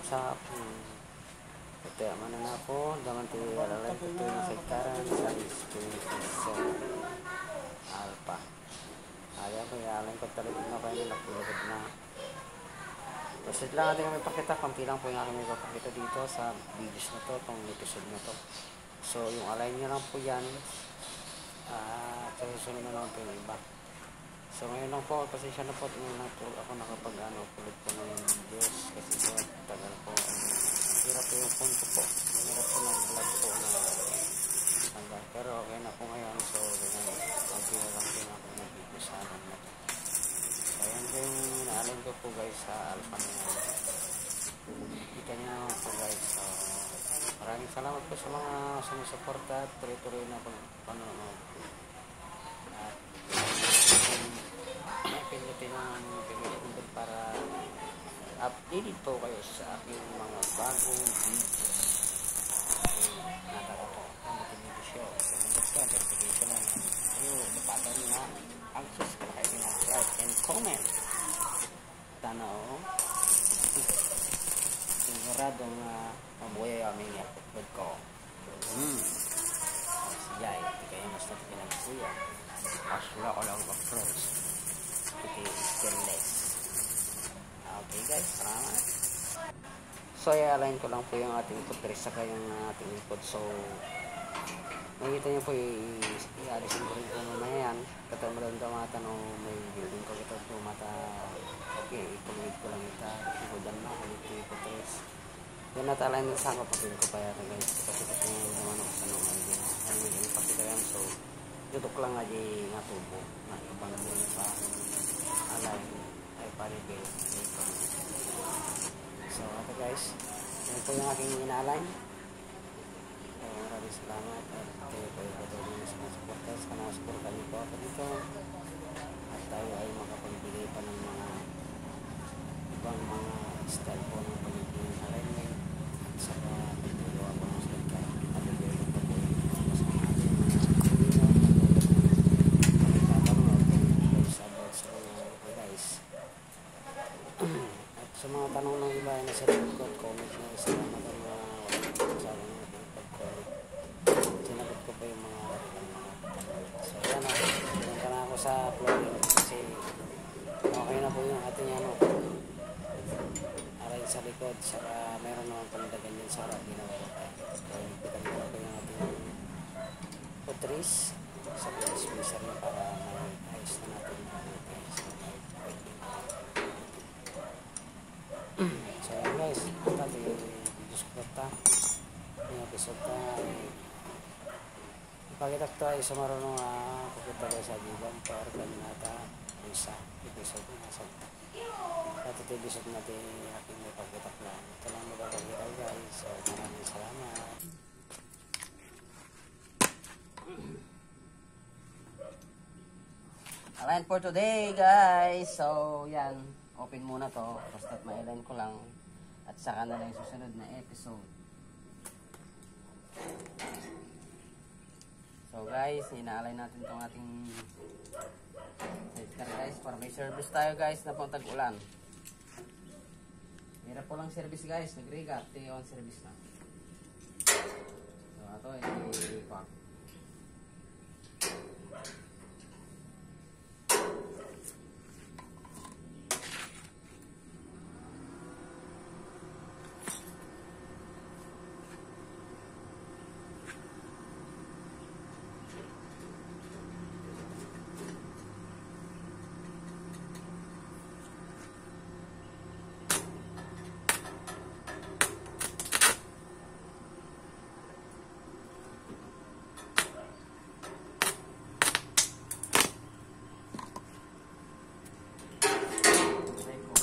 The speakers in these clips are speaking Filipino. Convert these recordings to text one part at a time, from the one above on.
usap-usap. Kaya mana na po, daman tayo alalay ko ito yung saikaran sa is 27 alpha. Ayaw ko ialan ko talaga na kayo na napulagod na. Proceed lang natin kami pakita, kampi lang po yung aking may papakita dito sa videos na to, itong episode na to. So yung align nyo lang po yan, at susunod na lang po yung iba. So ngayon lang po, pasensya na po, ngayon lang po ako nakapag-upload po ng videos kasi po tagal po. Hirap po yung phone ko po, hirap po ng vlog po na hanggang. Pero okay na po ngayon, so kampi na lang po yung aking may video sa alam na to. So ayan po yung naalam ko po guys sa alpha na yan. Kita nyo naman po guys. So maraming salamat po sa mga sumusuporta at tuloy-tuloy na panonood. At pinutin ang pinag-upload para updated po kayo sa aking mga bagong videos. Nataka po ang matinito show. So notification na kayo napatan na ang subscribe na like and comment. Tanaw siguradong mabuhay aming upload ko. Siyay, hindi kayo mas natin pinagsuya. Asla ko lang approach. Okay, still less. Okay guys, salamat. So i-align ko lang po yung ating footpress saka yung ating input. So makikita nyo po i-alisin ko rin po mamaya yan. Katang maramdamatan o may building ko ito po mata. Okay, ipag-read ko lang ito. Ito dyan na, ito yung footpress. Yan nata-align na sa kapatid ko pa yan guys. Kasi yung naman ako sa naman din. Ano yung ipakita yan. So tutok lang nga di nga tubo. Na ibang mo yung pa align ay paribay. So ito guys, yan po yung aking ina-align. So maraming salamat at kayo po yung patuloy na sa supporters. Kanasuportan niyo po ako dito at tayo ay makapagbigay pa ng mga ibang mga style po ng pagiging alignment at saka pagtulungan po ng salita at pagiging po po yung mas mga ating sa mga tanong ng iba na sa likod, comment na salamat ang mga sabi ng ating pag-comment. Sinagot ko pa yung mga so yan o, pinunta na ako sa uploading kasi okay na po yung ating align sa likod, saka meron naman pandagan din sa harap ginawa ko pa. So nagpitan ko po yung ating putris sa spacer na para may ayos na natin. So guys, ito yung videos ko ito. Yung episode ito ipakita ko tayo sa marunong pupunta tayo sa Gibang para kanata isa episode na sa ito yung episode natin aking may pagkita ko lang. Ito lang magpapagkita guys. So maraming salamat. Align for today guys. So yan, open muna to basta't ma-align ko lang at saka na lang susunod na episode. So guys, ina-align natin tong ating sidecar guys para may service tayo guys na pang tag-ulan. Hirap po lang service guys, nag-regat, on service na. So ito i-pack.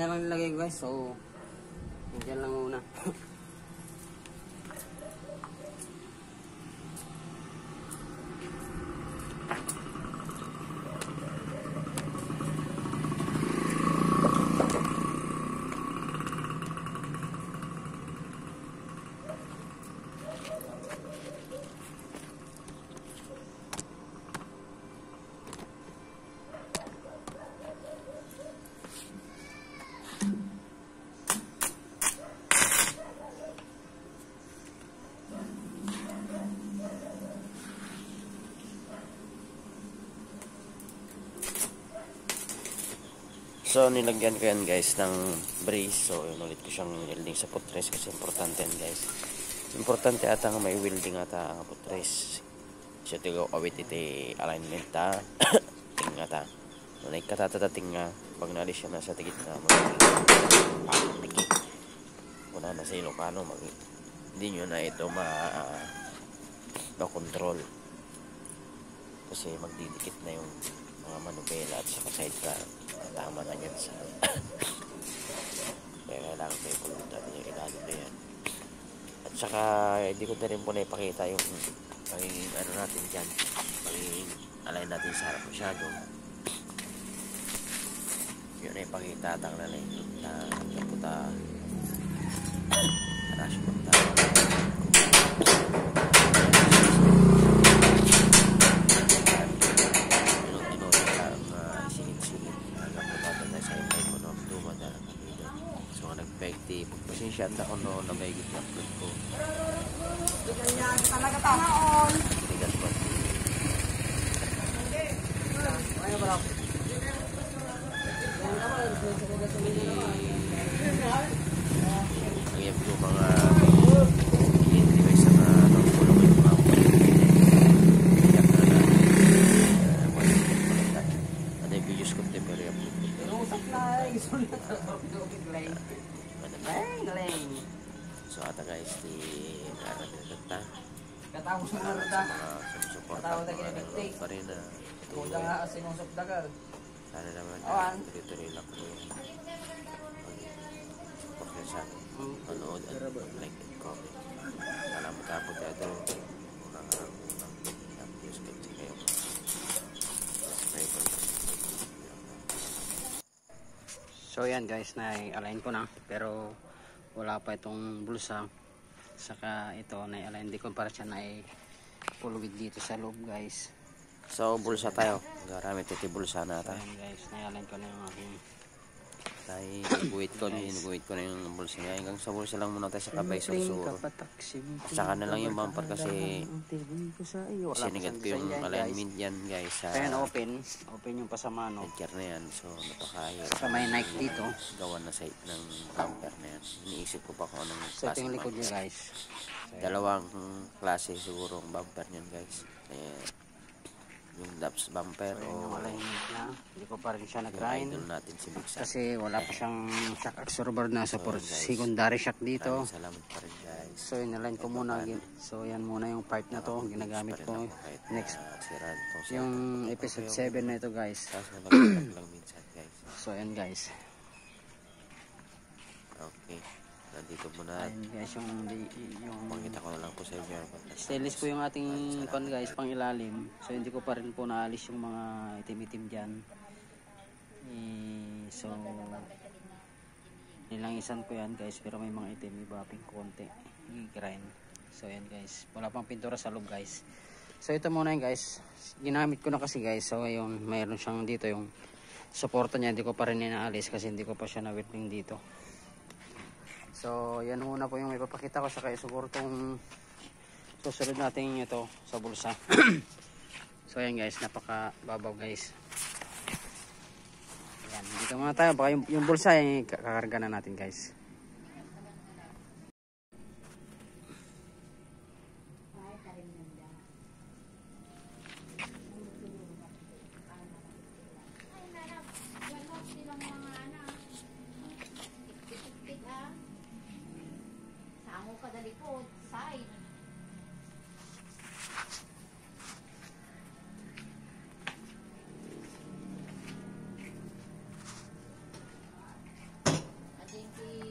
Na lang nilagay guys, so dyan lang muna. So nilagyan ko yan guys ng brace. So inulit ko siyang welding sa footrest kasi importante yan guys. Importante ata nga may welding ata ang footrest. So tigo awit iti alignment ta. Tinga ta. Nanay katatating nga pag nalis siya na sa tigit na magiging muna na sa Ilocano hindi nyo na ito ma-control kasi magdidikit na yung mga manubela at saka sidecar tama na yan sa kaya kailangan kayo pulot natin yung ilalim na yan at saka hindi ko na rin po na ipakita yung magiging ano natin dyan magiging align natin sa harap masyado yun na ipakita tang na lang na kaputa arash punta pasensya na ako noon na may gitna upload ko. Talaga taon. Bigat po. Ngayon po mga hindi may sa tulong yung mga bigat na ano yung videos ko pero yung so ata guys di nararamdaman katawag sa mga sa mga sumusuporta pa rin na kuda nga sinusok dagal sana naman tuloy-tuloy lang po yung support nyo sa manood at like and comment alam mo tapos ito unang videos ko kasi kayo subscriber. So yan guys, na-align ko na pero wala pa itong bulsa saka ito na-align di ko para siya na-pulwid dito sa loob guys. So bulsa tayo gamit ito bulsa na tayo. So yan guys, na-align ko na yung aking guhit ko na yung bulsa niya hanggang sa bulsa lang muna tayo sa kabay susuro saka na lang yung bumper kasi sinigat ko yung alignment yan guys ayan open yung pasamano headgear na yan so napakayo sa may Nike dito gawa na side ng bumper na yan iniisip ko pa kung anong so ito yung likod niya guys dalawang klase siguro ang bumper niyan guys yung laps bumper so, yung alignment na hindi ko pa rin siya nag-grind natin si kasi wala pa siyang shock absorber na support secondary shock dito. Salamat pa rin guys. So inalign ko muna so yan muna yung part na to ginagamit ko next yung episode 7 na ito guys. So yan guys, okay nandito muna ayun guys yung pakita ko na lang po sa inyo stainless po yung ating pan guys pang ilalim so hindi ko pa rin po naalis yung mga itim-itim dyan so nilangisan ko yan guys pero may mga itim ibabing konti i-grind so yan guys wala pang pintura sa loob guys so ito muna yun guys ginamit ko na kasi guys so ayun mayroon siyang dito yung suporta niya hindi ko pa rin inaalis kasi hindi ko pa siya na-welding dito. So yan muna po yung ipapakita ko sa kayo siguro itong susunod natin ito sa bulsa. So yan guys, napaka babaw guys. Yan, dito muna tayo baka yung bulsa kakarga na natin guys. Likod, side.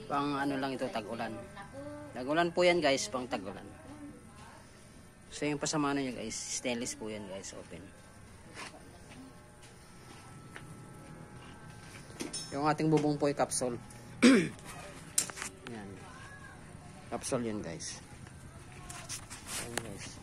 Pang ano lang ito, tag-ulan. Tag-ulan po yan guys, pang tag-ulan. So yung pasamano nyo guys, stainless po yan guys, open. Yung ating bubong po ay capsule. Yan. Capsule yun guys. Ayan guys.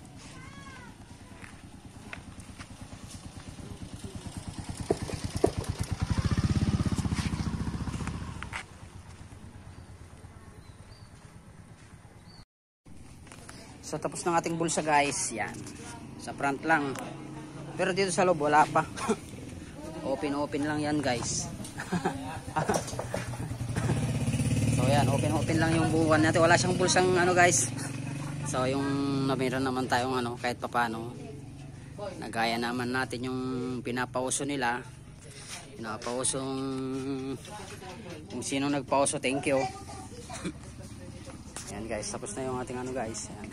So tapos ng ating bulsa guys. Yan. Sa front lang. Pero dito sa loob wala pa. Open lang yan guys. So yan, open lang yung buwan natin. Wala siyang pulsang ano guys. So yung meron naman tayong ano kahit papano. Nagaya naman natin yung pinapauso nila. Pinapausong kung sino nagpauso, thank you. Yan guys, tapos na yung ating ano guys. Yan.